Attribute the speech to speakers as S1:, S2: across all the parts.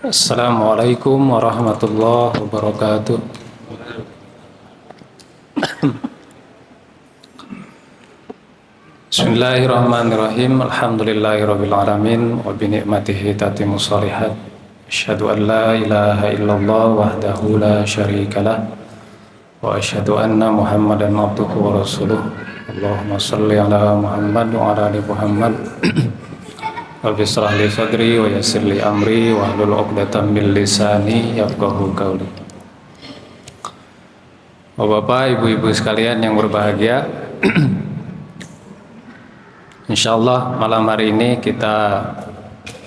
S1: Assalamualaikum warahmatullahi wabarakatuh. Bismillahirrahmanirrahim. Alhamdulillahirabbil alamin wa bi ni'matihi tatimmus shalihat. Asyhadu an la ilaha illallah wahdahu la syarikalah wa asyhadu anna Muhammadan abduhu wa rasuluh. Allahumma shalli ala Muhammad wa ala ali Muhammad. Rabbi shrah li sadri wa yassir li amri wahlul 'uqdatam min lisani yafqahu qawli. Bapak, ibu-ibu sekalian yang berbahagia, insyaallah malam hari ini kita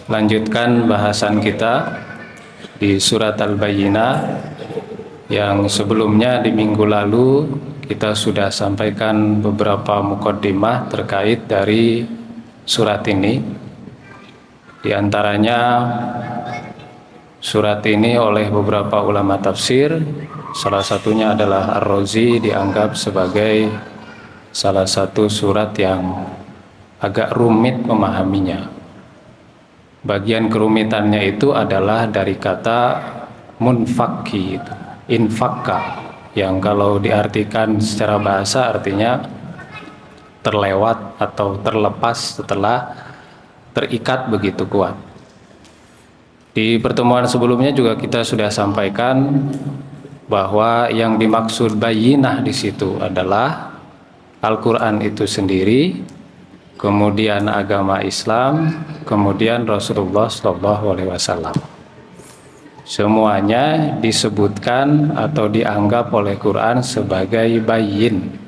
S1: lanjutkan bahasan kita di surat Al-Bayyinah yang sebelumnya di minggu lalu kita sudah sampaikan beberapa muqaddimah terkait dari surat ini. Di antaranya surat ini oleh beberapa ulama tafsir, salah satunya adalah Ar-Razi, dianggap sebagai salah satu surat yang agak rumit memahaminya. Bagian kerumitannya itu adalah dari kata munfakki, infakka, yang kalau diartikan secara bahasa artinya terlewat atau terlepas setelah terikat begitu kuat. Di pertemuan sebelumnya juga kita sudah sampaikan bahwa yang dimaksud bayyinah di situ adalah Al-Quran itu sendiri, kemudian agama Islam, kemudian Rasulullah SAW. Semuanya disebutkan atau dianggap oleh Quran sebagai bayyin,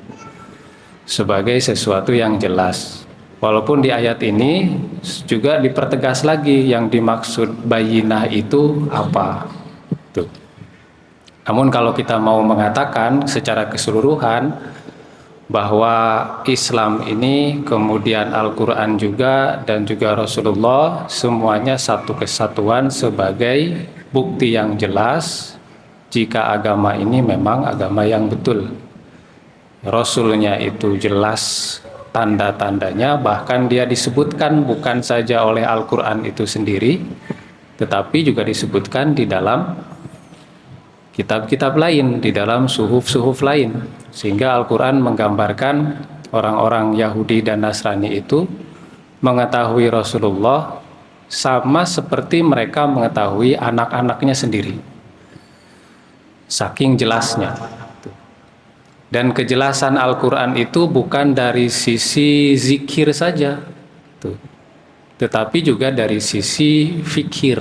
S1: sebagai sesuatu yang jelas. Walaupun di ayat ini juga dipertegas lagi yang dimaksud bayyinah itu apa. Tuh. Namun kalau kita mau mengatakan secara keseluruhan bahwa Islam ini, kemudian Al-Quran juga, dan juga Rasulullah, semuanya satu kesatuan sebagai bukti yang jelas jika agama ini memang agama yang betul. Rasulnya itu jelas tanda-tandanya, bahkan dia disebutkan bukan saja oleh Al-Quran itu sendiri, tetapi juga disebutkan di dalam kitab-kitab lain, di dalam suhuf-suhuf lain, sehingga Al-Quran menggambarkan orang-orang Yahudi dan Nasrani itu mengetahui Rasulullah sama seperti mereka mengetahui anak-anaknya sendiri, saking jelasnya. Dan kejelasan Al-Quran itu bukan dari sisi zikir saja, tetapi juga dari sisi fikir.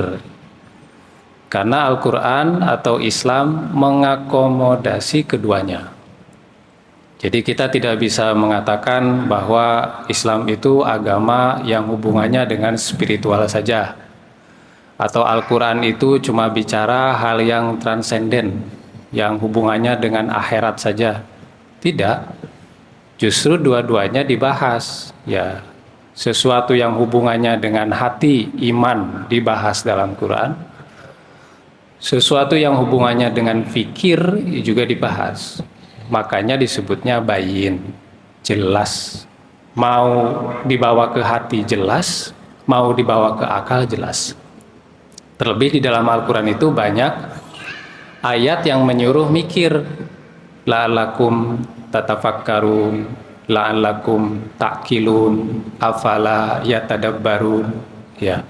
S1: Karena Al-Quran atau Islam mengakomodasi keduanya. Jadi kita tidak bisa mengatakan bahwa Islam itu agama yang hubungannya dengan spiritual saja, atau Al-Quran itu cuma bicara hal yang transenden, yang hubungannya dengan akhirat saja. Tidak, justru dua-duanya dibahas. Ya, sesuatu yang hubungannya dengan hati, iman dibahas dalam Quran. Sesuatu yang hubungannya dengan fikir juga dibahas. Makanya disebutnya bayyin, jelas. Mau dibawa ke hati jelas, mau dibawa ke akal jelas. Terlebih di dalam Al-Quran itu banyak ayat yang menyuruh mikir. La'allakum tatafakkarun, la'allakum ta'qilun, afala yatadabbarun. Ya.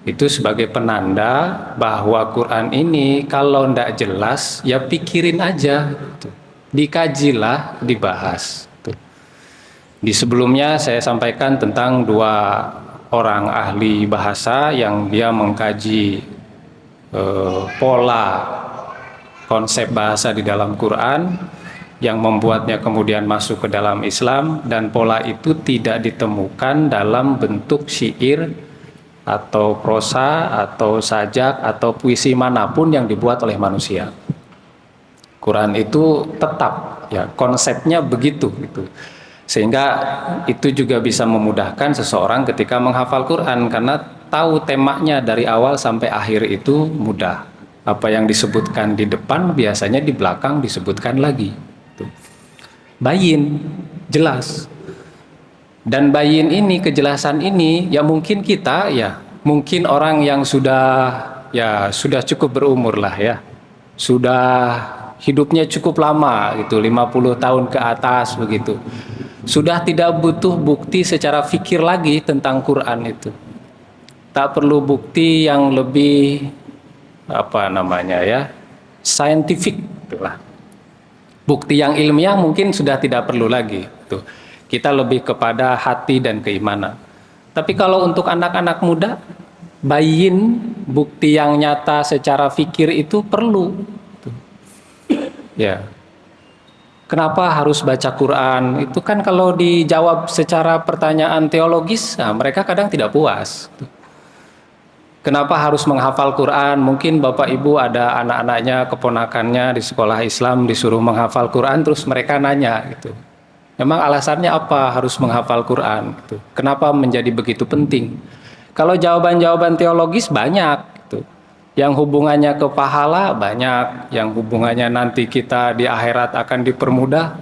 S1: Itu sebagai penanda bahwa Quran ini kalau tidak jelas, ya pikirin aja, dikajilah, dibahas. Di sebelumnya saya sampaikan tentang dua orang ahli bahasa yang dia mengkaji pola konsep bahasa di dalam Quran yang membuatnya kemudian masuk ke dalam Islam, dan pola itu tidak ditemukan dalam bentuk syair atau prosa atau sajak atau puisi manapun yang dibuat oleh manusia. Quran itu tetap ya konsepnya begitu gitu. Sehingga itu juga bisa memudahkan seseorang ketika menghafal Quran, karena tahu temanya dari awal sampai akhir itu mudah. Apa yang disebutkan di depan biasanya di belakang disebutkan lagi. Bayyin, jelas. Dan bayyin ini, kejelasan ini, ya mungkin kita, ya mungkin orang yang sudah ya sudah cukup berumur lah ya. Sudah hidupnya cukup lama gitu, 50 tahun ke atas begitu. Sudah tidak butuh bukti secara fikir lagi tentang Quran itu. Tak perlu bukti yang lebih scientific itulah. Bukti yang ilmiah mungkin sudah tidak perlu lagi tuh. Kita lebih kepada hati dan keimanan. Tapi kalau untuk anak-anak muda, bayin, bukti yang nyata secara fikir itu perlu tuh. Ya. Kenapa harus baca Quran? Itu kan kalau dijawab secara pertanyaan teologis, nah mereka kadang tidak puas tuh. Kenapa harus menghafal Quran? Mungkin Bapak Ibu ada anak-anaknya, keponakannya di sekolah Islam disuruh menghafal Quran, terus mereka nanya gitu. Memang alasannya apa harus menghafal Quran? Gitu. Kenapa menjadi begitu penting? Kalau jawaban-jawaban teologis banyak gitu. Yang hubungannya ke pahala banyak, yang hubungannya nanti kita di akhirat akan dipermudah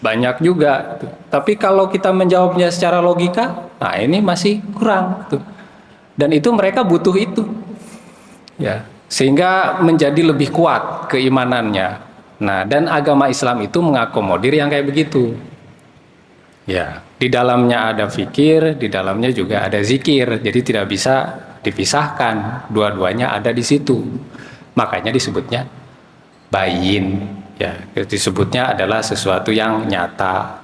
S1: banyak juga gitu. Tapi kalau kita menjawabnya secara logika, nah ini masih kurang gitu. Dan itu mereka butuh itu, ya, sehingga menjadi lebih kuat keimanannya. Nah, dan agama Islam itu mengakomodir yang kayak begitu. Ya, di dalamnya ada fikir, di dalamnya juga ada zikir. Jadi tidak bisa dipisahkan, dua-duanya ada di situ. Makanya disebutnya bayin, ya, disebutnya adalah sesuatu yang nyata.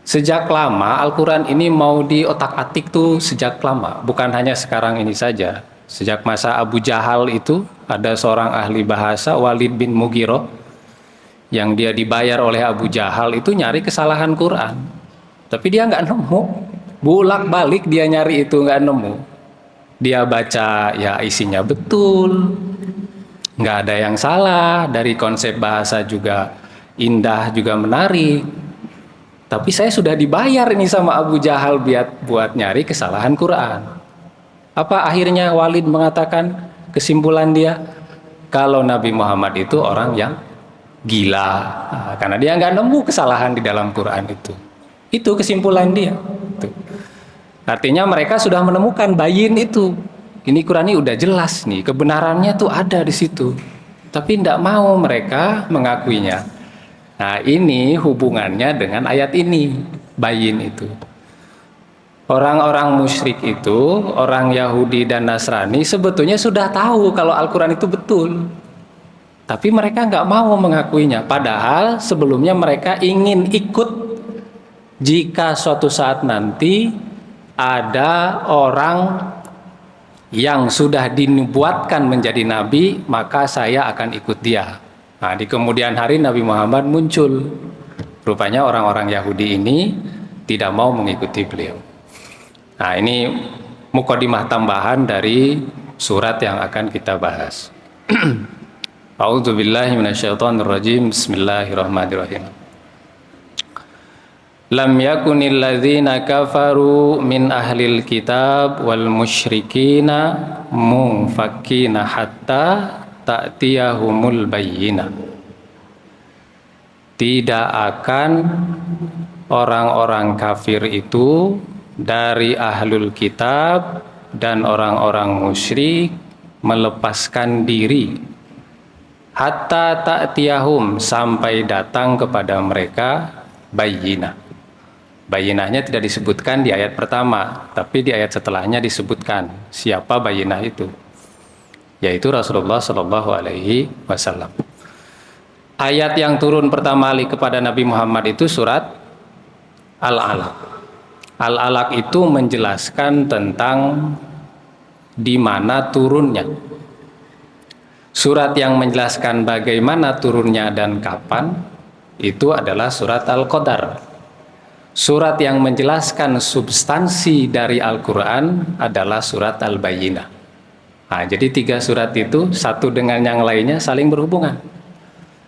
S1: Sejak lama Al-Quran ini mau diotak-atik tuh sejak lama, bukan hanya sekarang ini saja. Sejak masa Abu Jahal itu ada seorang ahli bahasa, Walid bin Mughirah, yang dia dibayar oleh Abu Jahal itu nyari kesalahan Quran. Tapi dia nggak nemu, bolak-balik dia nyari itu nggak nemu. Dia baca ya isinya betul, nggak ada yang salah, dari konsep bahasa juga indah juga menarik. Tapi saya sudah dibayar ini sama Abu Jahal buat nyari kesalahan Quran. Apa akhirnya Walid mengatakan, kesimpulan dia, kalau Nabi Muhammad itu orang yang gila. Nah, karena dia nggak nemu kesalahan di dalam Quran itu. Itu kesimpulan dia. Tuh. Artinya mereka sudah menemukan bayin itu. Ini Quran ini udah jelas nih, kebenarannya tuh ada di situ. Tapi tidak mau mereka mengakuinya. Nah ini hubungannya dengan ayat ini, bayin itu. Orang-orang musyrik itu, orang Yahudi dan Nasrani sebetulnya sudah tahu kalau Al-Quran itu betul. Tapi mereka nggak mau mengakuinya. Padahal sebelumnya mereka ingin ikut jika suatu saat nanti ada orang yang sudah dinubuatkan menjadi nabi, maka saya akan ikut dia. Nah, di kemudian hari Nabi Muhammad muncul. Rupanya orang-orang Yahudi ini tidak mau mengikuti beliau. Nah, ini mukadimah tambahan dari surat yang akan kita bahas. A'udzubillahi minasyaitonirrajim. Bismillahirrahmanirrahim. Lam yakunil ladzina kafaru min ahlil kitab wal musyrikina munfakkina hatta ta'tiyahumul bayyinah. Tidak akan orang-orang kafir itu dari ahlul kitab dan orang-orang musyrik melepaskan diri hatta ta'tiyahum, sampai datang kepada mereka bayyinah. Bayyinahnya tidak disebutkan di ayat pertama, tapi di ayat setelahnya disebutkan siapa bayyinah itu, yaitu Rasulullah Shallallahu Alaihi Wasallam. Ayat yang turun pertama kali kepada Nabi Muhammad itu surat Al-Alaq. Al-Alaq itu menjelaskan tentang di mana turunnya. Surat yang menjelaskan bagaimana turunnya dan kapan itu adalah surat Al-Qadar. Surat yang menjelaskan substansi dari Al-Quran adalah surat Al-Bayyinah. Nah, jadi 3 surat itu satu dengan yang lainnya saling berhubungan.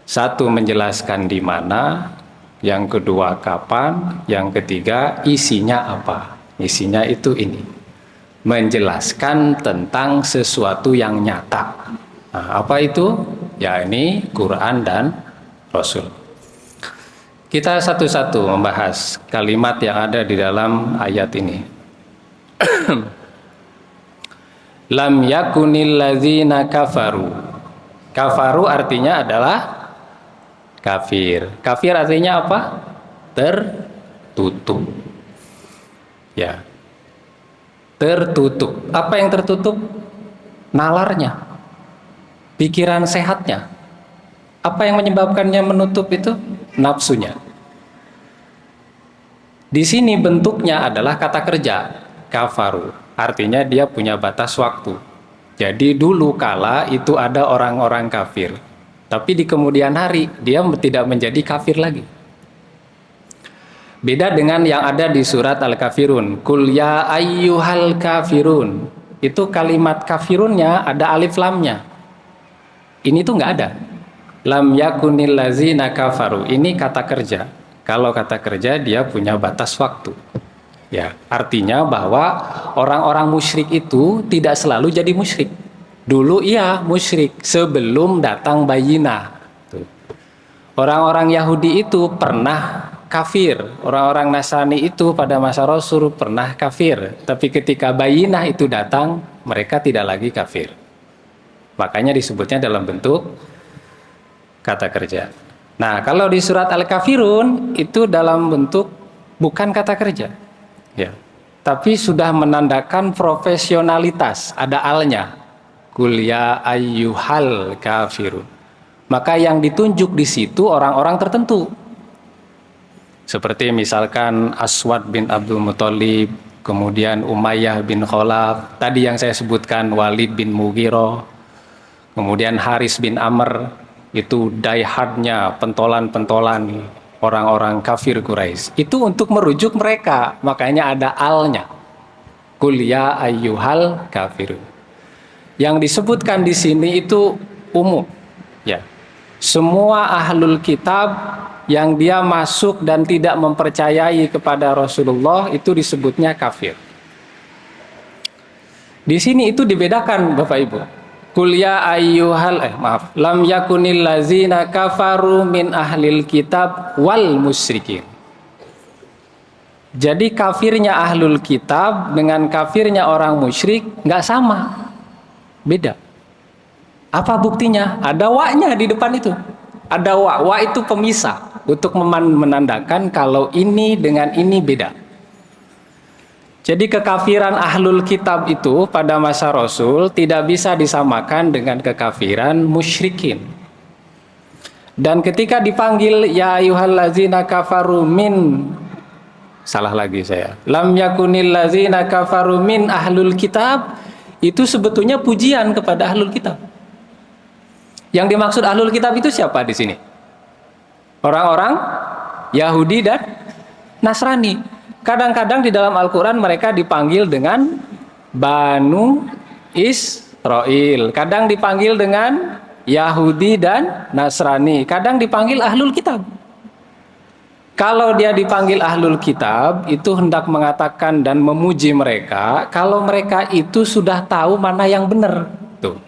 S1: Satu menjelaskan di mana, yang kedua kapan, yang ketiga isinya apa. Isinya itu ini, menjelaskan tentang sesuatu yang nyata. Nah, apa itu? Ya ini Quran dan Rasul. Kita satu-satu membahas kalimat yang ada di dalam ayat ini. Lam yakunil ladzina kafaru. Kafaru artinya adalah kafir. Kafir artinya apa? Tertutup. Ya. Tertutup. Apa yang tertutup? Nalarnya. Pikiran sehatnya. Apa yang menyebabkannya menutup itu? Nafsunya. Di sini bentuknya adalah kata kerja. Kafaru. Artinya dia punya batas waktu. Jadi dulu kala itu ada orang-orang kafir. Tapi di kemudian hari dia tidak menjadi kafir lagi. Beda dengan yang ada di surat Al-Kafirun. Qul ya ayyuhal kafirun. Itu kalimat kafirunnya ada alif lamnya. Ini tuh nggak ada. Lam yakunil ladzina kafaru. Ini kata kerja. Kalau kata kerja dia punya batas waktu. Ya, artinya bahwa orang-orang musyrik itu tidak selalu jadi musyrik. Dulu iya musyrik sebelum datang bayinah. Orang-orang Yahudi itu pernah kafir. Orang-orang Nasrani itu pada masa Rasul pernah kafir. Tapi ketika bayinah itu datang, mereka tidak lagi kafir. Makanya disebutnya dalam bentuk kata kerja. Nah, kalau di surat Al-Kafirun itu dalam bentuk bukan kata kerja. Ya, tapi sudah menandakan profesionalitas, ada alnya. Qul ya ayyuhal kafirun. Maka yang ditunjuk di situ orang-orang tertentu. Seperti misalkan Aswad bin Abdul Muthalib, kemudian Umayyah bin Khalaf, tadi yang saya sebutkan Walid bin Mughirah, kemudian Haris bin Amr, itu diehardnya pentolan-pentolan orang-orang kafir Quraisy. Itu untuk merujuk mereka, makanya ada alnya. Qul ya ayyuhal kafirun. Yang disebutkan di sini itu umum, ya. Semua ahlul kitab yang dia masuk dan tidak mempercayai kepada Rasulullah itu disebutnya kafir. Di sini itu dibedakan Bapak Ibu. Qul ya ayyuhal lam yakunil ladzina kafaru min ahlil kitab wal musyrikin. Jadi kafirnya ahlul kitab dengan kafirnya orang musyrik nggak sama. Beda. Apa buktinya? Ada wa-nya di depan itu. Ada wa. Wa itu pemisah untuk menandakan kalau ini dengan ini beda. Jadi kekafiran ahlul kitab itu pada masa Rasul tidak bisa disamakan dengan kekafiran musyrikin. Dan ketika dipanggil ya ayyuhallazina kafaru min, salah lagi saya, lam yakunil ladzina kafaru min ahlul kitab, itu sebetulnya pujian kepada ahlul kitab. Yang dimaksud ahlul kitab itu siapa di sini? Orang-orang Yahudi dan Nasrani. Kadang-kadang di dalam Al-Quran mereka dipanggil dengan Banu Israel. Kadang dipanggil dengan Yahudi dan Nasrani. Kadang dipanggil Ahlul Kitab. Kalau dia dipanggil Ahlul Kitab, itu hendak mengatakan dan memuji mereka kalau mereka itu sudah tahu mana yang benar. Tuh.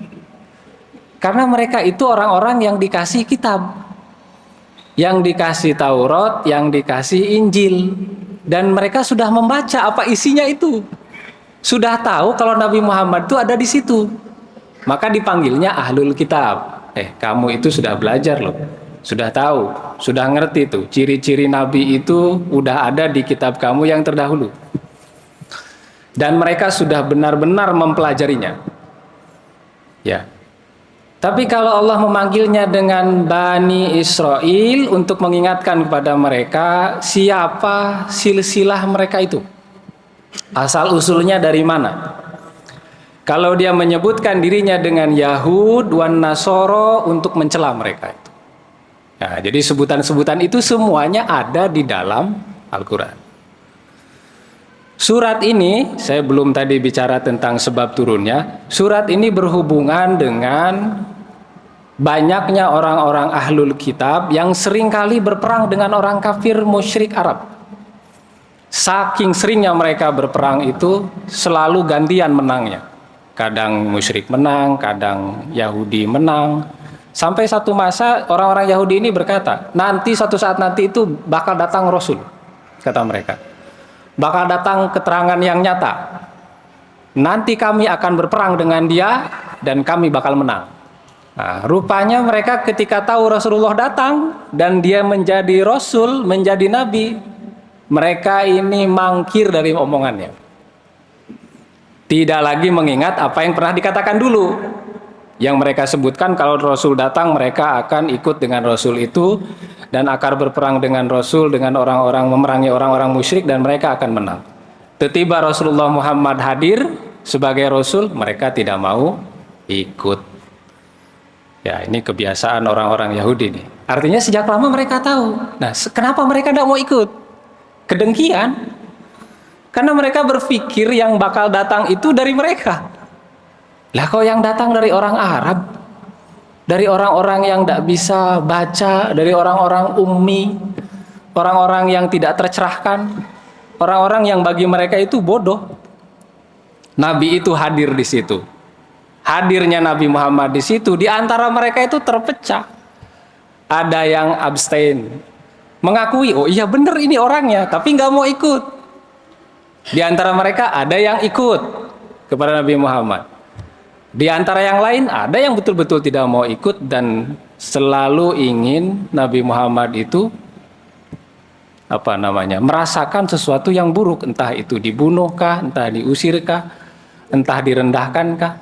S1: Karena mereka itu orang-orang yang dikasih kitab. Yang dikasih Taurat, yang dikasih Injil. Dan mereka sudah membaca apa isinya itu. Sudah tahu kalau Nabi Muhammad itu ada di situ. Maka dipanggilnya Ahlul Kitab. Kamu itu sudah belajar loh. Sudah tahu, sudah ngerti tuh. Ciri-ciri Nabi itu udah ada di kitab kamu yang terdahulu. Dan mereka sudah benar-benar mempelajarinya. Ya. Tapi kalau Allah memanggilnya dengan Bani Israel untuk mengingatkan kepada mereka siapa silsilah mereka itu. Asal usulnya dari mana. Kalau dia menyebutkan dirinya dengan Yahud wan Nasoro untuk mencela mereka itu. Nah, jadi sebutan-sebutan itu semuanya ada di dalam Al-Quran. Surat ini, saya belum tadi bicara tentang sebab turunnya. Surat ini berhubungan dengan banyaknya orang-orang ahlul kitab yang seringkali berperang dengan orang kafir musyrik Arab. Saking seringnya mereka berperang itu selalu gantian menangnya. Kadang musyrik menang, kadang Yahudi menang. Sampai satu masa orang-orang Yahudi ini berkata, nanti suatu saat nanti itu bakal datang Rasul, kata mereka. Bakal datang keterangan yang nyata. nanti kami akan berperang dengan dia dan kami bakal menang. Nah, rupanya mereka ketika tahu Rasulullah datang dan dia menjadi Rasul, menjadi Nabi, mereka ini mangkir dari omongannya. Tidak lagi mengingat apa yang pernah dikatakan dulu. Yang mereka sebutkan kalau Rasul datang mereka akan ikut dengan Rasul itu dan akan berperang dengan Rasul, dengan orang-orang, memerangi orang-orang musyrik dan mereka akan menang. Tiba Rasulullah Muhammad hadir sebagai Rasul, mereka tidak mau ikut. Ya, ini kebiasaan orang-orang Yahudi nih. Artinya sejak lama mereka tahu. Nah, kenapa mereka tidak mau ikut? Kedengkian. Karena mereka berpikir yang bakal datang itu dari mereka. Lah kok yang datang dari orang Arab? Dari orang-orang yang tidak bisa baca, dari orang-orang ummi, orang-orang yang tidak tercerahkan, orang-orang yang bagi mereka itu bodoh. Nabi itu hadir di situ. Hadirnya Nabi Muhammad di situ, di antara mereka itu terpecah. Ada yang abstain, mengakui, oh iya benar ini orangnya, tapi nggak mau ikut. Di antara mereka ada yang ikut kepada Nabi Muhammad. Di antara yang lain ada yang betul-betul tidak mau ikut dan selalu ingin Nabi Muhammad itu merasakan sesuatu yang buruk, entah itu dibunuhkah, entah diusirkah, entah direndahkankah.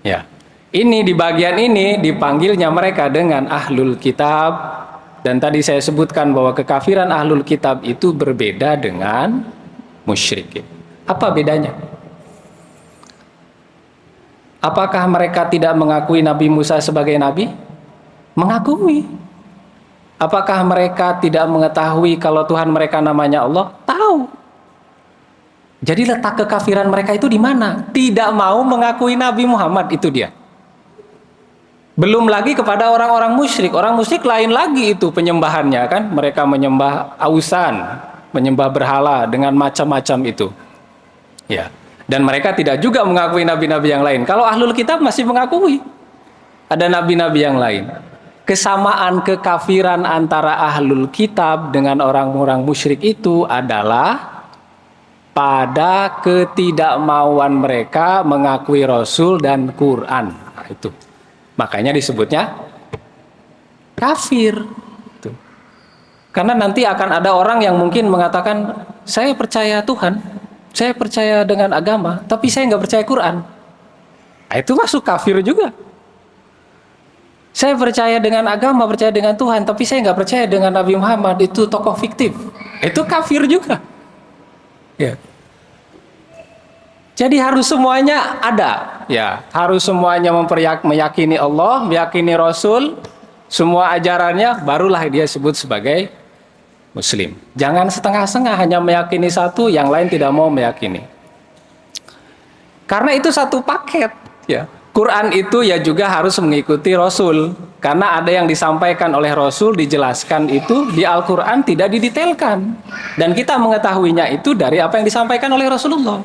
S1: Ya, ini di bagian ini dipanggilnya mereka dengan ahlul kitab. Dan tadi saya sebutkan bahwa kekafiran ahlul kitab itu berbeda dengan musyrikin. Apa bedanya? Apakah mereka tidak mengakui Nabi Musa sebagai nabi? Mengakui. Apakah mereka tidak mengetahui kalau Tuhan mereka namanya Allah? Tahu. Jadi letak kekafiran mereka itu di mana? Tidak mau mengakui Nabi Muhammad, itu dia. Belum lagi kepada orang-orang musyrik. Orang musyrik lain lagi itu penyembahannya kan. Mereka menyembah ausan, menyembah berhala dengan macam-macam itu. Ya. Dan mereka tidak juga mengakui nabi-nabi yang lain. Kalau ahlul kitab masih mengakui. Ada nabi-nabi yang lain. Kesamaan kekafiran antara ahlul kitab dengan orang-orang musyrik itu adalah pada ketidakmauan mereka mengakui Rasul dan Quran. Nah, itu. Makanya disebutnya kafir. Itu. Karena nanti akan ada orang yang mungkin mengatakan, saya percaya Tuhan, saya percaya dengan agama, tapi saya nggak percaya Quran. Nah, itu masuk kafir juga. Saya percaya dengan agama, percaya dengan Tuhan, tapi saya nggak percaya dengan Nabi Muhammad, itu tokoh fiktif. Itu kafir juga. Ya. Jadi harus semuanya ada, ya. Harus semuanya meyakini Allah, meyakini Rasul, semua ajarannya, barulah dia sebut sebagai Muslim. Jangan setengah-setengah hanya meyakini satu, yang lain tidak mau meyakini. Karena itu satu paket, ya. Quran itu ya juga harus mengikuti Rasul. Karena ada yang disampaikan oleh Rasul, dijelaskan itu di Al-Quran tidak didetailkan. Dan kita mengetahuinya itu dari apa yang disampaikan oleh Rasulullah.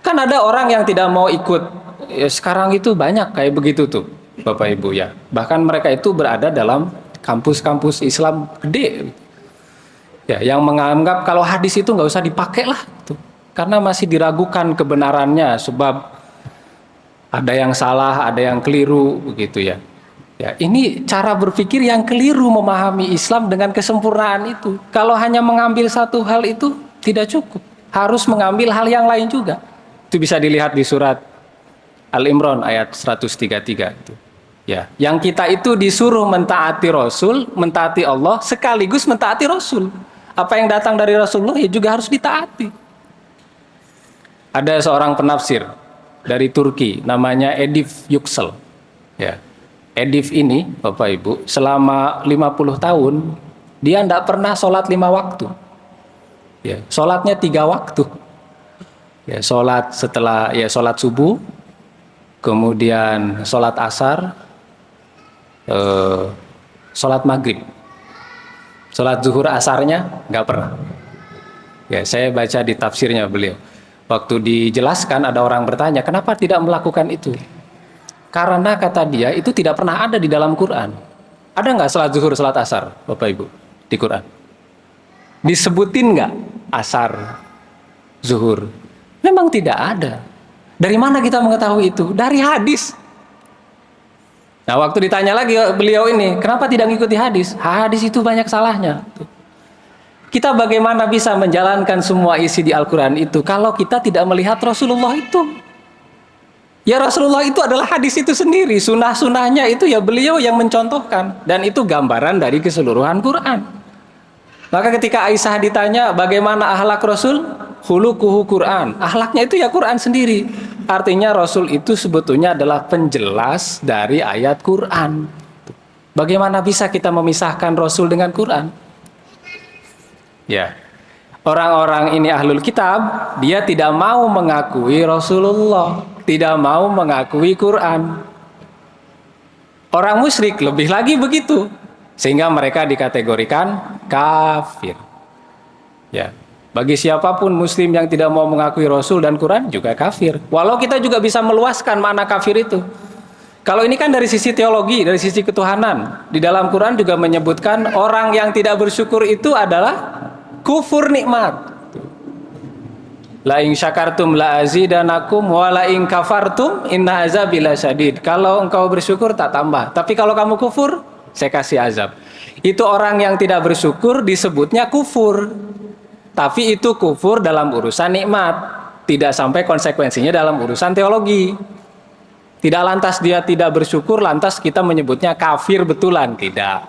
S1: Kan ada orang yang tidak mau ikut. Ya, sekarang itu banyak kayak begitu tuh, Bapak Ibu ya. Bahkan mereka itu berada dalam kampus-kampus Islam gede. Ya, yang menganggap kalau hadis itu nggak usah dipakai lah. Tuh. Karena masih diragukan kebenarannya sebab ada yang salah, ada yang keliru, begitu ya. Ya, ini cara berpikir yang keliru memahami Islam dengan kesempurnaan itu. Kalau hanya mengambil satu hal itu tidak cukup, harus mengambil hal yang lain juga. Itu bisa dilihat di surat Al-Imran ayat 133 itu. Ya, yang kita itu disuruh mentaati Rasul, mentaati Allah, sekaligus mentaati Rasul. Apa yang datang dari Rasulullah ya juga harus ditaati. Ada seorang penafsir dari Turki, namanya Edip Yüksel. Ya. Edip ini, Bapak Ibu, selama 50 tahun, dia tidak pernah sholat 5 waktu. Ya, sholatnya 3 waktu. Ya, sholat setelah, ya sholat subuh, kemudian sholat asar, sholat maghrib. Sholat zuhur asarnya nggak pernah. Ya, saya baca di tafsirnya beliau. Waktu dijelaskan ada orang bertanya, kenapa tidak melakukan itu? Karena kata dia itu tidak pernah ada di dalam Quran. Ada nggak sholat zuhur, sholat asar, Bapak Ibu, di Quran? Disebutin nggak asar, zuhur? Memang tidak ada. Dari mana kita mengetahui itu? Dari hadis. Nah, waktu ditanya lagi beliau ini, kenapa tidak mengikuti hadis? Hadis itu banyak salahnya. Kita bagaimana bisa menjalankan semua isi di Al-Quran itu kalau kita tidak melihat Rasulullah itu? Ya Rasulullah itu adalah hadis itu sendiri. Sunnah-sunnahnya itu ya beliau yang mencontohkan. Dan itu gambaran dari keseluruhan Quran. Maka ketika Aisyah ditanya bagaimana akhlak Rasul? Khuluquhu Quran. Akhlaknya itu ya Quran sendiri. Artinya Rasul itu sebetulnya adalah penjelas dari ayat Quran. Bagaimana bisa kita memisahkan Rasul dengan Quran? Ya. Orang-orang ini ahlul kitab, dia tidak mau mengakui Rasulullah, tidak mau mengakui Quran. Orang musyrik lebih lagi begitu. Sehingga mereka dikategorikan kafir. Ya. Bagi siapapun muslim yang tidak mau mengakui Rasul dan Quran juga kafir. Walau kita juga bisa meluaskan makna kafir itu. Kalau ini kan dari sisi teologi, dari sisi ketuhanan. Di dalam Quran juga menyebutkan orang yang tidak bersyukur itu adalah kufur nikmat. La in syakartum la azidanakum wa la in kafartum inna azabi lasyadid. Kalau engkau bersyukur tak tambah, tapi kalau kamu kufur, saya kasih azab. Itu orang yang tidak bersyukur disebutnya kufur. Tapi itu kufur dalam urusan nikmat, tidak sampai konsekuensinya dalam urusan teologi. Tidak lantas dia tidak bersyukur, lantas kita menyebutnya kafir betulan, tidak.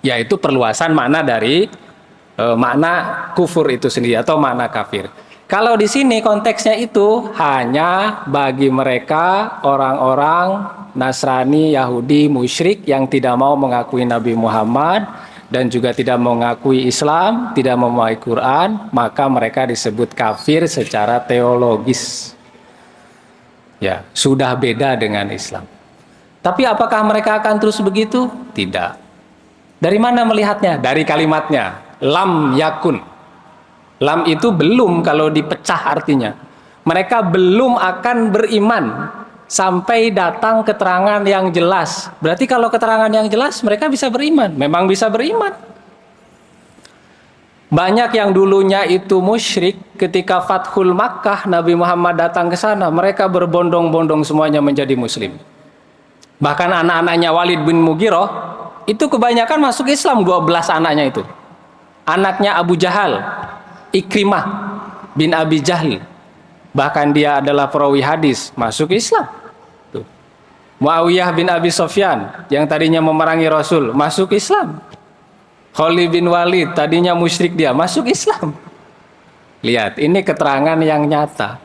S1: Yaitu perluasan makna dari makna kufur itu sendiri atau makna kafir. Kalau di sini konteksnya itu hanya bagi mereka orang-orang Nasrani, Yahudi, musyrik yang tidak mau mengakui Nabi Muhammad dan juga tidak mengakui Islam, tidak memahami Quran, maka mereka disebut kafir secara teologis. Ya, sudah beda dengan Islam. Tapi apakah mereka akan terus begitu? Tidak. Dari mana melihatnya? Dari kalimatnya, lam yakun. Lam itu belum kalau dipecah artinya. Mereka belum akan beriman sampai datang keterangan yang jelas. Berarti kalau keterangan yang jelas mereka bisa beriman. Memang bisa beriman. Banyak yang dulunya itu musyrik, ketika Fathul Makkah Nabi Muhammad datang ke sana, mereka berbondong-bondong semuanya menjadi muslim. Bahkan anak-anaknya Walid bin Mughirah itu kebanyakan masuk Islam, 12 anaknya itu. Anaknya Abu Jahal, Ikrimah bin Abi Jahl, bahkan dia adalah perawi hadis, masuk Islam. Tuh. Muawiyah bin Abi Sofyan yang tadinya memerangi Rasul, masuk Islam. Khalid bin Walid tadinya musyrik, dia masuk Islam. Lihat, ini keterangan yang nyata.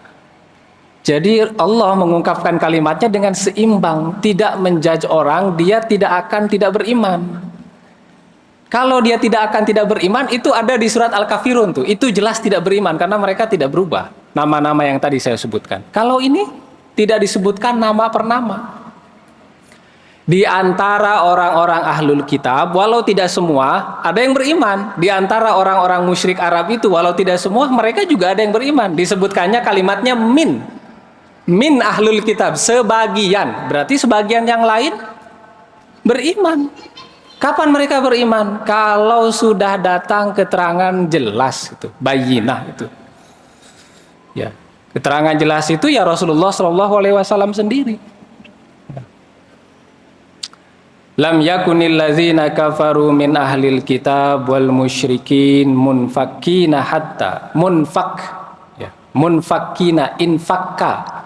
S1: Jadi Allah mengungkapkan kalimatnya dengan seimbang, tidak menjudge orang, dia tidak akan tidak beriman. Kalau dia tidak akan tidak beriman, itu ada di surat Al-Kafirun tuh. Itu jelas tidak beriman karena mereka tidak berubah. Nama-nama yang tadi saya sebutkan. Kalau ini tidak disebutkan nama per nama. Di antara orang-orang ahlul kitab, walau tidak semua, ada yang beriman. Di antara orang-orang musyrik Arab itu, walau tidak semua, mereka juga ada yang beriman. Disebutkannya kalimatnya min ahlul kitab, sebagian. Berarti sebagian yang lain beriman. Kapan mereka beriman? Kalau sudah datang keterangan jelas itu, bayyinah itu. Ya, keterangan jelas itu ya Rasulullah SAW sendiri. Lam yakunil ladzina kafaru min ahlil kitab wal musyrikin munfakkina hatta munfak ya, munfakkina infakka.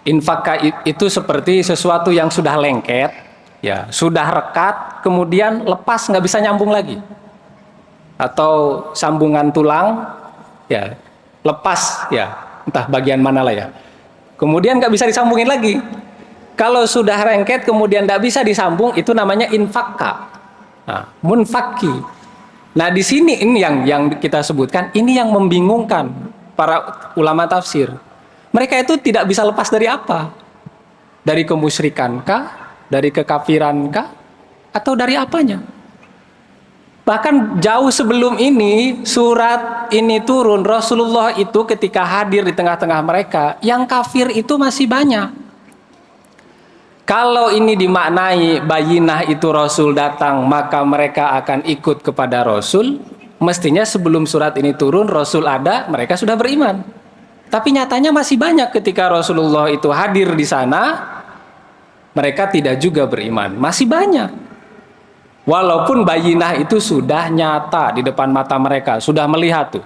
S1: Infakka itu seperti sesuatu yang sudah lengket, ya, sudah rekat, kemudian lepas nggak bisa nyambung lagi. Atau sambungan tulang, ya, lepas, ya, entah bagian mana lah ya. Kemudian nggak bisa disambungin lagi. Kalau sudah lengket kemudian nggak bisa disambung, itu namanya infakka. Nah, munfakki. Nah, di sini ini yang kita sebutkan, ini yang membingungkan para ulama tafsir. Mereka itu tidak bisa lepas dari apa? Dari kemusyrikankah? Dari kekafirankah? Atau dari apanya? Bahkan jauh sebelum ini, surat ini turun, Rasulullah itu ketika hadir di tengah-tengah mereka, yang kafir itu masih banyak. Kalau ini dimaknai bayinah itu Rasul datang, maka mereka akan ikut kepada Rasul. Mestinya sebelum surat ini turun, Rasul ada, mereka sudah beriman. Tapi nyatanya masih banyak ketika Rasulullah itu hadir di sana, mereka tidak juga beriman. Masih banyak. Walaupun bayinah itu sudah nyata di depan mata mereka, sudah melihat tuh.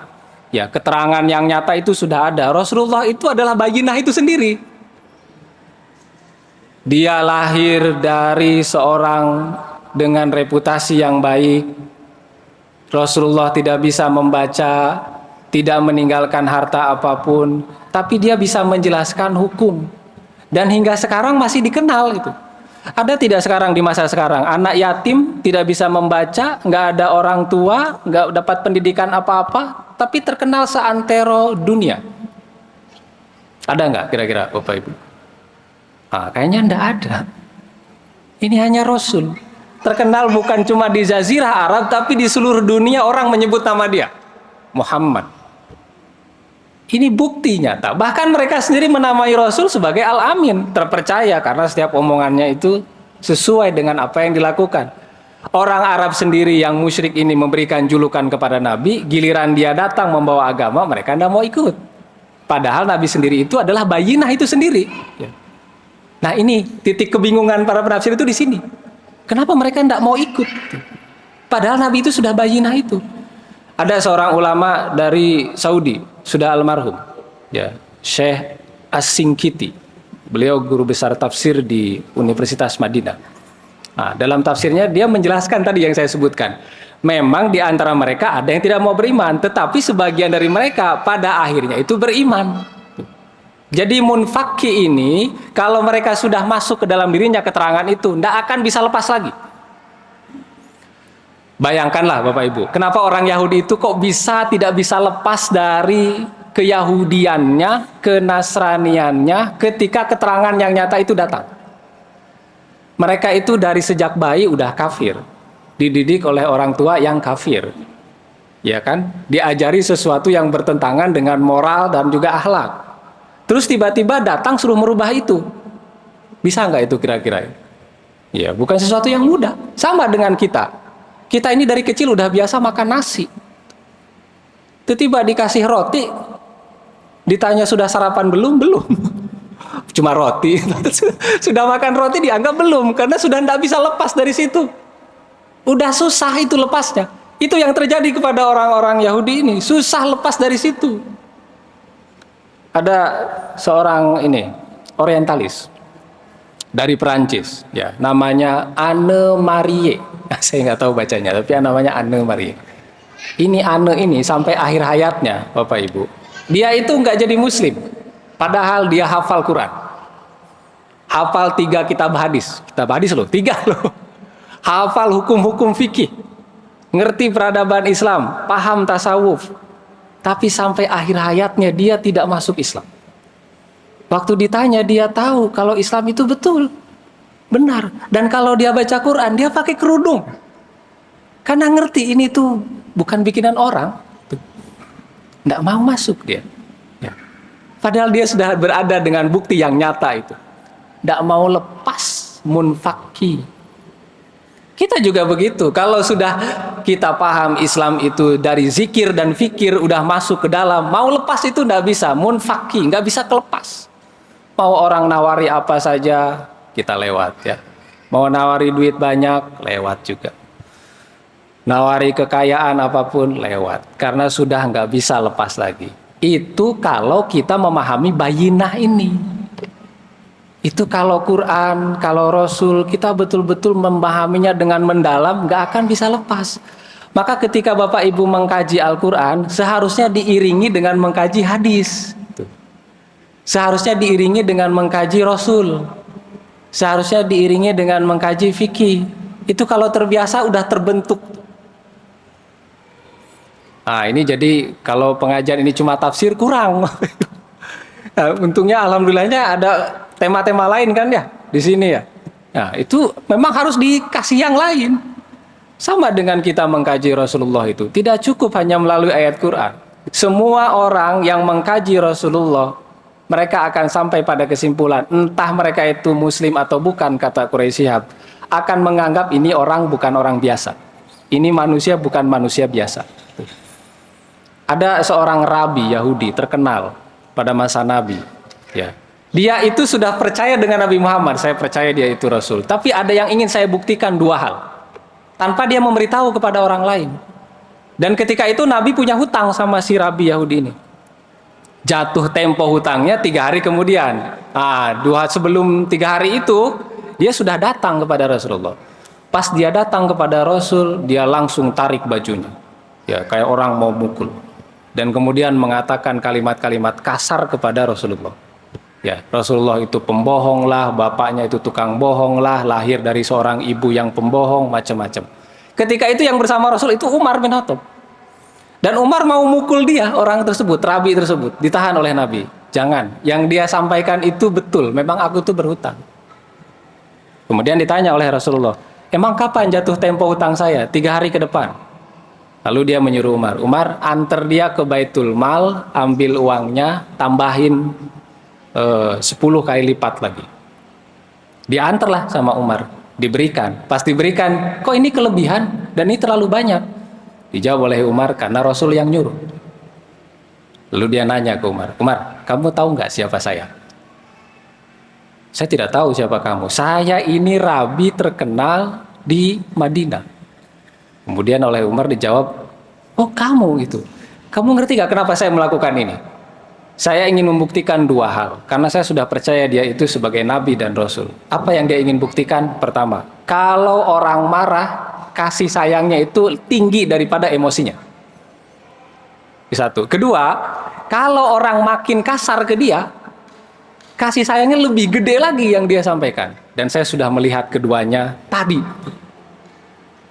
S1: Ya, keterangan yang nyata itu sudah ada. Rasulullah itu adalah bayinah itu sendiri. Dia lahir dari seorang dengan reputasi yang baik. Rasulullah tidak bisa membaca, tidak meninggalkan harta apapun, tapi dia bisa menjelaskan hukum. Dan hingga sekarang masih dikenal itu. Ada tidak sekarang di masa sekarang anak yatim tidak bisa membaca, nggak ada orang tua, nggak dapat pendidikan apa-apa, tapi terkenal seantero dunia? Ada nggak kira-kira Bapak Ibu? Kayaknya nggak ada. Ini hanya Rasul. Terkenal bukan cuma di Jazirah Arab, tapi di seluruh dunia orang menyebut nama dia, Muhammad. Ini bukti nyata. Bahkan mereka sendiri menamai Rasul sebagai Al-Amin, terpercaya karena setiap omongannya itu sesuai dengan apa yang dilakukan. Orang Arab sendiri yang musyrik ini memberikan julukan kepada Nabi, giliran dia datang membawa agama, mereka tidak mau ikut. Padahal Nabi sendiri itu adalah bayinah itu sendiri. Nah ini titik kebingungan para penafsir itu di sini. Kenapa mereka tidak mau ikut? Padahal Nabi itu sudah bayinah itu. Ada seorang ulama dari Saudi, sudah almarhum, ya, Syekh As-Sinkiti. Beliau guru besar tafsir di Universitas Madinah. Nah, dalam tafsirnya dia menjelaskan tadi yang saya sebutkan. Memang di antara mereka ada yang tidak mau beriman, tetapi sebagian dari mereka pada akhirnya itu beriman. Jadi munfaki ini, kalau mereka sudah masuk ke dalam dirinya keterangan itu, tidak akan bisa lepas lagi. Bayangkanlah Bapak Ibu, kenapa orang Yahudi itu kok tidak bisa lepas dari keyahudiannya, kenasraniannya ketika keterangan yang nyata itu datang. Mereka itu dari sejak bayi udah kafir, dididik oleh orang tua yang kafir, ya kan? Diajari sesuatu yang bertentangan dengan moral dan juga akhlak. Terus tiba-tiba datang suruh merubah itu, bisa nggak itu kira-kira? Ya, bukan sesuatu yang mudah. Sama dengan kita. Kita ini dari kecil udah biasa makan nasi. Tiba-tiba dikasih roti, ditanya sudah sarapan belum? Belum. Cuma roti. Sudah makan roti dianggap belum, karena sudah tidak bisa lepas dari situ. Udah susah itu lepasnya. Itu yang terjadi kepada orang-orang Yahudi ini. Susah lepas dari situ. Ada seorang orientalis dari Perancis, ya, namanya Anne Marie. Saya nggak tahu bacanya, tapi namanya Anne Marie. Ini Anne ini sampai akhir hayatnya, Bapak Ibu, dia itu nggak jadi Muslim, padahal dia hafal Quran, hafal 3 kitab hadis loh, 3 loh, hafal hukum-hukum fikih, ngerti peradaban Islam, paham tasawuf, tapi sampai akhir hayatnya dia tidak masuk Islam. Waktu ditanya dia tahu kalau Islam itu betul, benar. Dan kalau dia baca Quran, dia pakai kerudung. Karena ngerti ini tuh bukan bikinan orang. Nggak mau masuk dia. Ya. Padahal dia sudah berada dengan bukti yang nyata itu. Nggak mau lepas munfaki. Kita juga begitu. Kalau sudah kita paham Islam itu dari zikir dan fikir, udah masuk ke dalam, mau lepas itu nggak bisa. Munfaki, nggak bisa kelepas. Mau orang nawari apa saja, kita lewat, ya. Mau nawari duit banyak, lewat juga. Nawari kekayaan apapun, lewat. Karena sudah nggak bisa lepas lagi. Itu kalau kita memahami bayinah ini. Itu kalau Quran, kalau Rasul, kita betul-betul memahaminya dengan mendalam, nggak akan bisa lepas. Maka ketika Bapak Ibu mengkaji Al-Quran, seharusnya diiringi dengan mengkaji hadis. Seharusnya diiringi dengan mengkaji Rasul. Seharusnya diiringi dengan mengkaji fikih. Itu kalau terbiasa udah terbentuk. Nah ini jadi kalau pengajian ini cuma tafsir kurang. Nah, untungnya alhamdulillahnya ada tema-tema lain kan ya di sini ya. Nah itu memang harus dikasih yang lain. Sama dengan kita mengkaji Rasulullah itu. Tidak cukup hanya melalui ayat Quran. Semua orang yang mengkaji Rasulullah, mereka akan sampai pada kesimpulan, entah mereka itu Muslim atau bukan, kata Quraisy Shihab, akan menganggap ini orang bukan orang biasa. Ini manusia bukan manusia biasa. Ada seorang rabi Yahudi terkenal, pada masa Nabi. Ya. Dia itu sudah percaya dengan Nabi Muhammad, saya percaya dia itu Rasul. Tapi ada yang ingin saya buktikan dua hal, tanpa dia memberitahu kepada orang lain. Dan ketika itu Nabi punya hutang sama si Rabi Yahudi ini. Jatuh tempo hutangnya 3 hari kemudian. Sebelum 3 hari itu, dia sudah datang kepada Rasulullah. Pas dia datang kepada Rasul, dia langsung tarik bajunya. Ya, kayak orang mau mukul. Dan kemudian mengatakan kalimat-kalimat kasar kepada Rasulullah. Ya, Rasulullah itu pembohong lah, bapaknya itu tukang bohong lah, lahir dari seorang ibu yang pembohong, macam-macam. Ketika itu yang bersama Rasul itu Umar bin Khattab. Dan Umar mau mukul dia, orang tersebut, Rabi tersebut, ditahan oleh Nabi. Jangan, yang dia sampaikan itu betul, memang aku tuh berhutang. Kemudian ditanya oleh Rasulullah, emang kapan jatuh tempo hutang saya? 3 hari ke depan. Lalu dia menyuruh Umar antar dia ke Baitul Mal, ambil uangnya, tambahin 10 kali lipat lagi. Diantarlah sama Umar, diberikan. Pas diberikan, kok ini kelebihan dan ini terlalu banyak? Dijawab oleh Umar, karena Rasul yang nyuruh. Lalu dia nanya ke Umar, Umar, kamu tahu nggak siapa saya? Saya tidak tahu siapa kamu. Saya ini Rabi terkenal di Madinah. Kemudian oleh Umar dijawab, oh kamu itu. Kamu ngerti nggak kenapa saya melakukan ini? Saya ingin membuktikan 2 hal. Karena saya sudah percaya dia itu sebagai Nabi dan Rasul. Apa yang dia ingin buktikan? Pertama, kalau orang marah, kasih sayangnya itu tinggi daripada emosinya. Satu. Kedua, kalau orang makin kasar ke dia, kasih sayangnya lebih gede lagi yang dia sampaikan. Dan saya sudah melihat keduanya tadi.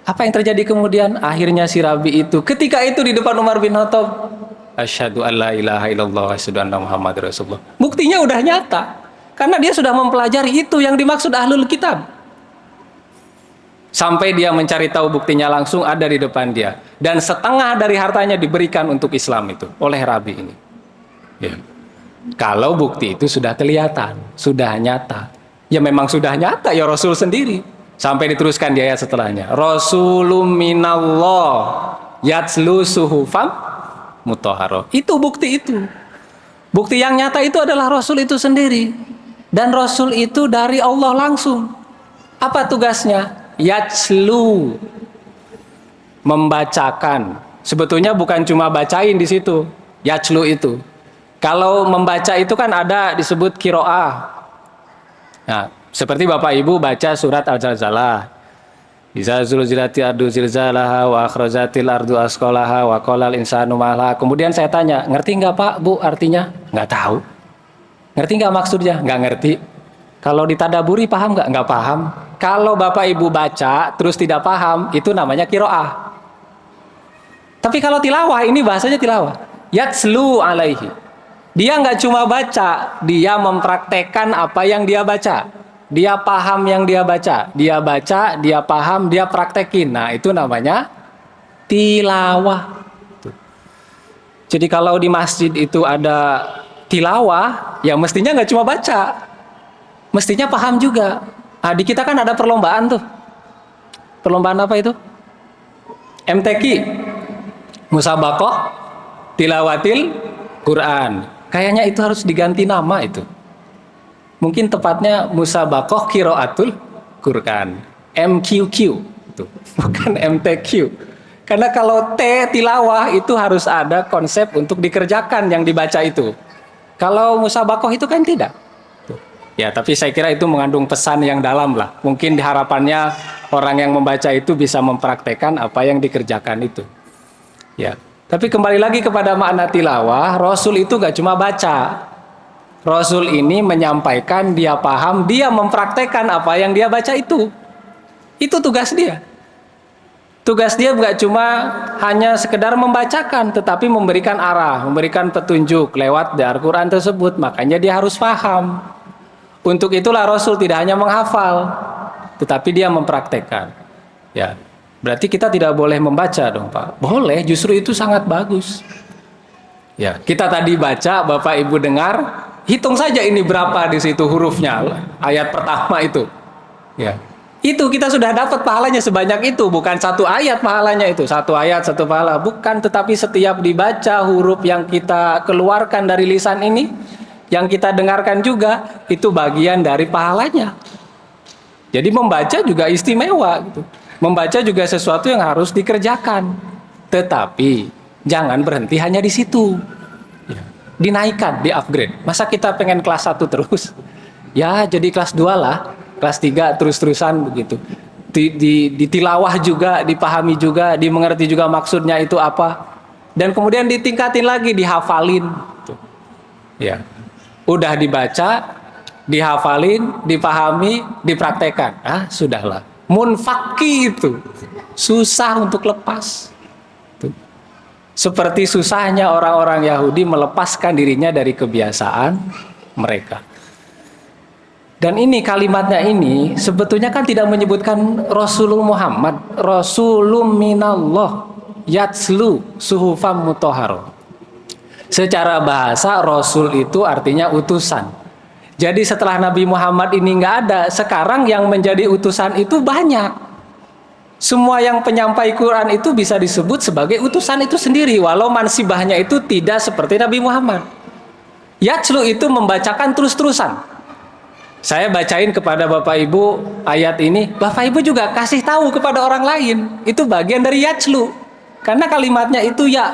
S1: Apa yang terjadi kemudian? Akhirnya si Rabi itu, ketika itu di depan Umar bin Khattab, asyhadu an la ilaha illallah wa asyhadu anna Muhammad Rasulullah. Buktinya udah nyata. Karena dia sudah mempelajari itu yang dimaksud ahlul kitab. Sampai dia mencari tahu buktinya langsung ada di depan dia. Dan setengah dari hartanya diberikan untuk Islam itu oleh Rabi ini. Ya. Kalau bukti itu sudah kelihatan, sudah nyata. Ya memang sudah nyata, ya Rasul sendiri. Sampai diteruskan di ayat setelahnya. Rasulun minallah yatslu suhufam mutahharah. Itu bukti itu. Bukti yang nyata itu adalah Rasul itu sendiri. Dan Rasul itu dari Allah langsung. Apa tugasnya? Yatslu, membacakan. Sebetulnya bukan cuma bacain di situ. Yatslu itu. Kalau membaca itu kan ada disebut qiraah. Nah, seperti Bapak Ibu baca surat Al-Zalzalah. Iza zulzilatil ardu zilzalaha wa akhrajatil ardu asqalaha wa qalal insanu ma laha. Kemudian saya tanya, ngerti nggak Pak, Bu artinya? Nggak tahu. Ngerti nggak maksudnya? Nggak ngerti. Kalau ditadaburi paham nggak? Nggak paham. Kalau Bapak Ibu baca terus tidak paham, itu namanya qiraah. Tapi kalau tilawah, ini bahasanya tilawah. Yatslu alaihi. Dia nggak cuma baca, dia mempraktekkan apa yang dia baca. Dia paham yang dia baca. Dia baca, dia paham, dia praktekin. Nah, itu namanya tilawah. Jadi kalau di masjid itu ada tilawah, ya mestinya nggak cuma baca. Mestinya paham juga. Nah, di kita kan ada perlombaan tuh. Perlombaan apa itu? MTQ. Musabaqah Tilawatil Quran. Kayaknya itu harus diganti nama itu. Mungkin tepatnya Musabaqah Qiraatul Quran. MQQ itu, bukan MTQ. Karena kalau T tilawah itu harus ada konsep untuk dikerjakan yang dibaca itu. Kalau musabaqah itu kan tidak. Ya, tapi saya kira itu mengandung pesan yang dalam lah. Mungkin harapannya orang yang membaca itu bisa mempraktekkan apa yang dikerjakan itu. Ya, tapi kembali lagi kepada makna tilawah, Rasul itu gak cuma baca. Rasul ini menyampaikan, dia paham, dia mempraktekkan apa yang dia baca itu. Itu tugas dia. Tugas dia gak cuma hanya sekedar membacakan, tetapi memberikan arah, memberikan petunjuk lewat Al-Quran tersebut. Makanya dia harus paham. Untuk itulah Rasul tidak hanya menghafal, tetapi dia mempraktekkan. Ya, berarti kita tidak boleh membaca dong Pak. Boleh, justru itu sangat bagus. Ya, kita tadi baca, Bapak Ibu dengar, hitung saja ini berapa di situ hurufnya, ayat pertama itu. Ya,
S2: Itu kita sudah dapat pahalanya sebanyak itu. Bukan satu ayat pahalanya itu. Satu ayat, satu pahala. Bukan, tetapi setiap dibaca huruf yang kita keluarkan dari lisan ini, yang kita dengarkan juga, itu bagian dari pahalanya. Jadi membaca juga istimewa gitu. Membaca juga sesuatu yang harus dikerjakan. Tetapi jangan berhenti hanya di situ. Dinaikkan, di-upgrade. Masa kita pengen kelas 1 terus? Ya, jadi kelas 2 lah. Kelas 3 terus-terusan begitu. Ditilawah juga, dipahami juga, dimengerti juga maksudnya itu apa. Dan kemudian ditingkatin lagi, dihafalin. Ya. Udah dibaca, dihafalin, dipahami, dipraktekan. Sudahlah. Munfaki itu susah untuk lepas. Seperti susahnya orang-orang Yahudi melepaskan dirinya dari kebiasaan mereka. Dan ini kalimatnya ini sebetulnya kan tidak menyebutkan Rasulullah Muhammad, Rasulun minallah yatslu suhufam mutahharo. Secara bahasa Rasul itu artinya utusan. Jadi setelah Nabi Muhammad ini nggak ada, sekarang yang menjadi utusan itu banyak. Semua yang penyampai Quran itu bisa disebut sebagai utusan itu sendiri, walau mansibahnya itu tidak seperti Nabi Muhammad. Yatslu itu membacakan terus-terusan. Saya bacain kepada Bapak Ibu ayat ini, Bapak Ibu juga kasih tahu kepada orang lain. Itu bagian dari yatslu. Karena kalimatnya itu ya,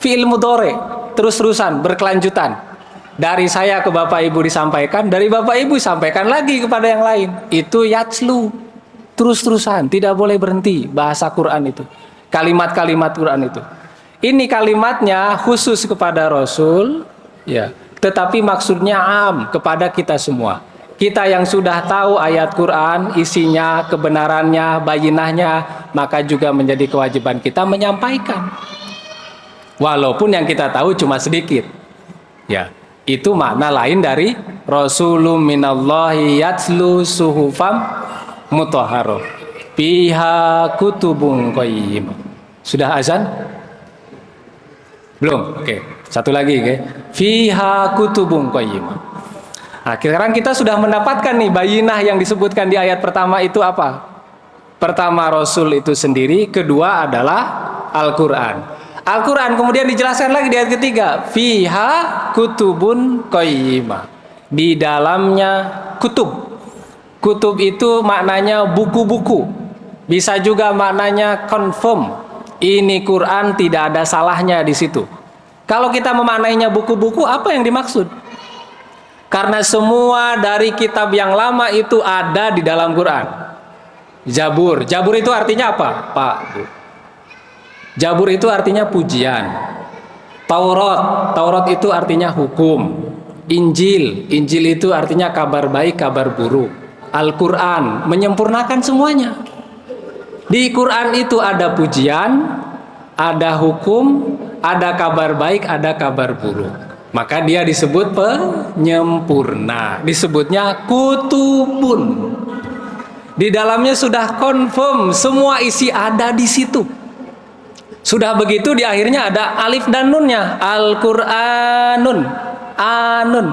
S2: fi'il mudhari, terus-terusan, berkelanjutan. Dari saya ke Bapak Ibu disampaikan, dari Bapak Ibu sampaikan lagi kepada yang lain. Itu yatslu, terus-terusan, tidak boleh berhenti bahasa Quran itu. Kalimat-kalimat Quran itu. Ini kalimatnya khusus kepada Rasul, ya. Tetapi maksudnya am kepada kita semua. Kita yang sudah tahu ayat Quran, isinya, kebenarannya, bayinahnya, maka juga menjadi kewajiban kita menyampaikan. Walaupun yang kita tahu cuma sedikit. Ya, itu makna lain dari Rasulun minallahi yatslu suhufam mutahharo. Fiha kutubun qayyimah. Sudah azan? Belum? Oke. Satu lagi, fiha kutubun qayyimah. Nah, sekarang kita sudah mendapatkan nih bayinah yang disebutkan di ayat pertama itu apa? Pertama Rasul itu sendiri, kedua adalah Al-Quran. Al-Quran kemudian dijelaskan lagi di ayat ketiga, fiha kutubun qayyimah. Di dalamnya kutub. Kutub itu maknanya buku-buku. Bisa juga maknanya confirm. Ini Quran tidak ada salahnya di situ. Kalau kita memaknainya buku-buku, apa yang dimaksud? Karena semua dari kitab yang lama itu ada di dalam Quran. Zabur. Zabur itu artinya apa, Pak? Zabur itu artinya pujian. Taurat. Taurat itu artinya hukum. Injil. Injil itu artinya kabar baik, kabar buruk. Al-Quran menyempurnakan semuanya. Di Quran itu ada pujian, ada hukum, ada kabar baik, ada kabar buruk. Maka dia disebut penyempurna. Disebutnya kutubun. Di dalamnya sudah confirm semua isi ada di situ. Sudah begitu di akhirnya ada alif dan nunnya. Al-Quranun. Anun.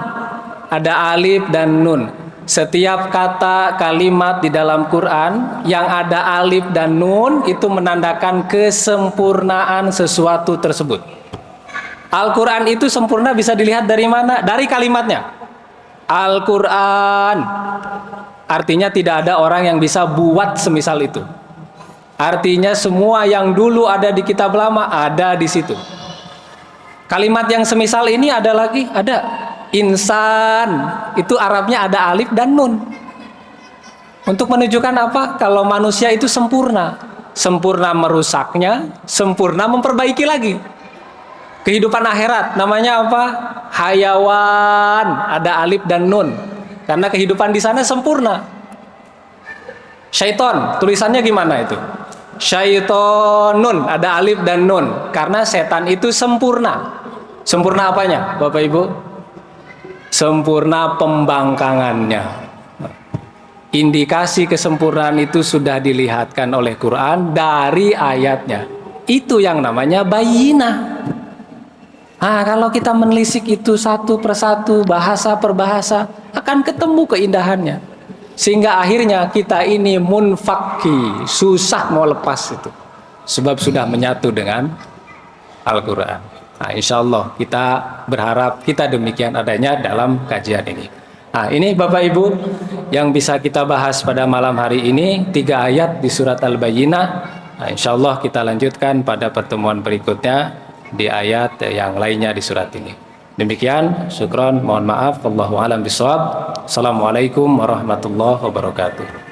S2: Ada alif dan nun. Setiap kata kalimat di dalam Quran yang ada alif dan nun itu menandakan kesempurnaan sesuatu tersebut. Al-Quran itu sempurna bisa dilihat dari mana? Dari kalimatnya. Al-Quran. Artinya tidak ada orang yang bisa buat semisal itu. Artinya semua yang dulu ada di kitab lama ada di situ. Kalimat yang semisal ini ada lagi, ada. Insan, itu Arabnya ada alif dan nun. Untuk menunjukkan apa? Kalau manusia itu sempurna. Sempurna merusaknya, sempurna memperbaiki lagi. Kehidupan akhirat, namanya apa? Hayawan, ada alif dan nun. Karena kehidupan di sana sempurna. Syaiton, tulisannya gimana itu? Syaitonun, ada alif dan nun. Karena setan itu sempurna. Sempurna apanya, Bapak Ibu? Sempurna pembangkangannya. Indikasi kesempurnaan itu sudah dilihatkan oleh Quran dari ayatnya. Itu yang namanya bayinah. Kalau kita menelisik itu satu persatu, bahasa per bahasa, akan ketemu keindahannya. Sehingga akhirnya kita ini munfaki, susah mau lepas itu. Sebab sudah menyatu dengan Al-Quran. Nah, insya Allah kita berharap kita demikian adanya dalam kajian ini. Nah, ini Bapak Ibu yang bisa kita bahas pada malam hari ini, 3 ayat di surat Al-Bayyinah. Nah, insya Allah kita lanjutkan pada pertemuan berikutnya di ayat yang lainnya di surat ini. Demikian, syukron, mohon maaf, wallahu a'lam bishawab. Assalamualaikum warahmatullahi wabarakatuh.